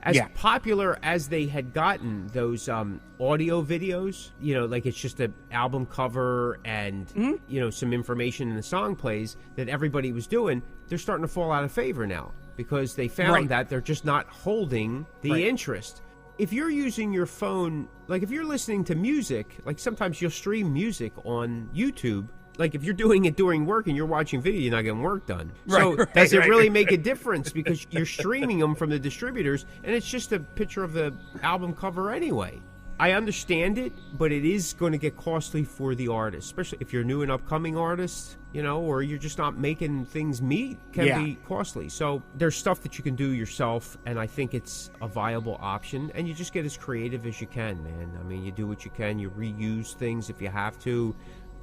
Speaker 2: as popular as they had gotten those audio videos, you know, like it's just an album cover and, you know, some information in the song plays that everybody was doing, they're starting to fall out of favor now. Because they found that they're just not holding the interest. If you're using your phone, like if you're listening to music, like sometimes you'll stream music on YouTube. Like if you're doing it during work and you're watching video, you're not getting work done. So does it really make a difference? Because you're streaming them from the distributors and it's just a picture of the album cover anyway. I understand it, but it is going to get costly for the artist, especially if you're a new and upcoming artist, you know, or you're just not making things meet, can be costly. So there's stuff that you can do yourself, and I think it's a viable option, and you just get as creative as you can, man. I mean, you do what you can, you reuse things if you have to,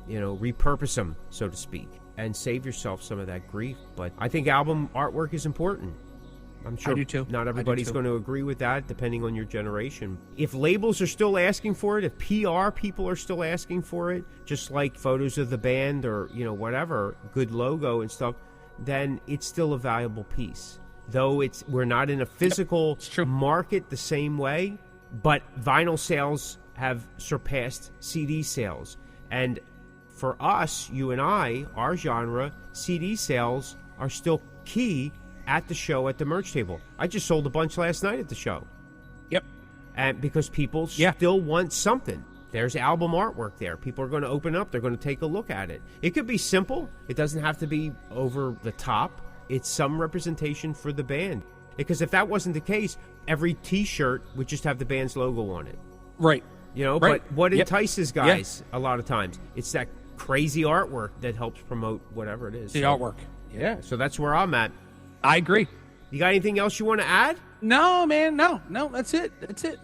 Speaker 2: you know, repurpose them, so to speak, and save yourself some of that grief. But I think album artwork is important. I'm sure
Speaker 3: I do too.
Speaker 2: Not everybody's going to agree with that, depending on your generation. If labels are still asking for it, if PR people are still asking for it, just like photos of the band or, you know, whatever, good logo and stuff, then it's still a valuable piece. Though we're not in a physical market the same way, but vinyl sales have surpassed CD sales. And for us, you and I, our genre, CD sales are still key at the show, at the merch table. I just sold a bunch last night at the show.
Speaker 3: Yep.
Speaker 2: And because people still want something. There's album artwork there. People are going to open up. They're going to take a look at it. It could be simple. It doesn't have to be over the top. It's some representation for the band. Because if that wasn't the case, every T-shirt would just have the band's logo on it.
Speaker 3: Right.
Speaker 2: You know, but what entices guys a lot of times, it's that crazy artwork that helps promote whatever it is.
Speaker 3: The artwork.
Speaker 2: Yeah, so that's where I'm at.
Speaker 3: I agree.
Speaker 2: You got anything else you want to add?
Speaker 3: No, man. No. That's it.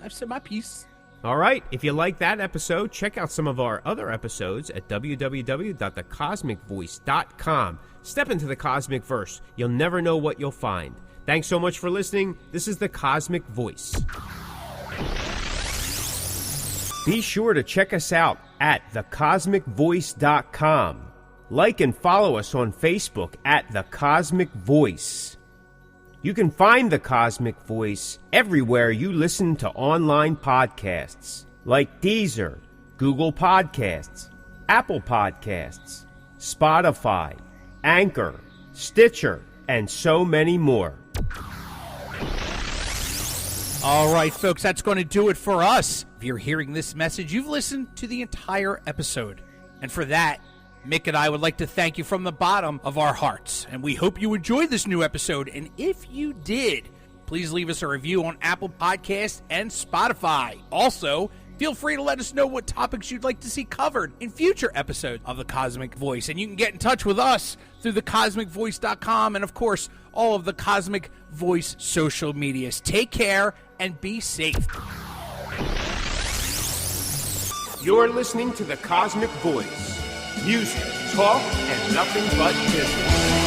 Speaker 3: I've said my piece.
Speaker 2: All right. If you like that episode, check out some of our other episodes at www.thecosmicvoice.com. Step into the Cosmic Verse. You'll never know what you'll find. Thanks so much for listening. This is the Cosmic Voice. Be sure to check us out at thecosmicvoice.com. Like and follow us on Facebook at The Cosmic Voice. You can find The Cosmic Voice everywhere you listen to online podcasts, like Deezer, Google Podcasts, Apple Podcasts, Spotify, Anchor, Stitcher, and so many more.
Speaker 3: All right, folks, that's going to do it for us. If you're hearing this message, you've listened to the entire episode. And for that, Mick and I would like to thank you from the bottom of our hearts. And we hope you enjoyed this new episode. And if you did, please leave us a review on Apple Podcasts and Spotify. Also, feel free to let us know what topics you'd like to see covered in future episodes of The Cosmic Voice. And you can get in touch with us through thecosmicvoice.com and, of course, all of the Cosmic Voice social medias. Take care and be safe.
Speaker 2: You're listening to the Cosmic Voice. Music, talk, and nothing but business.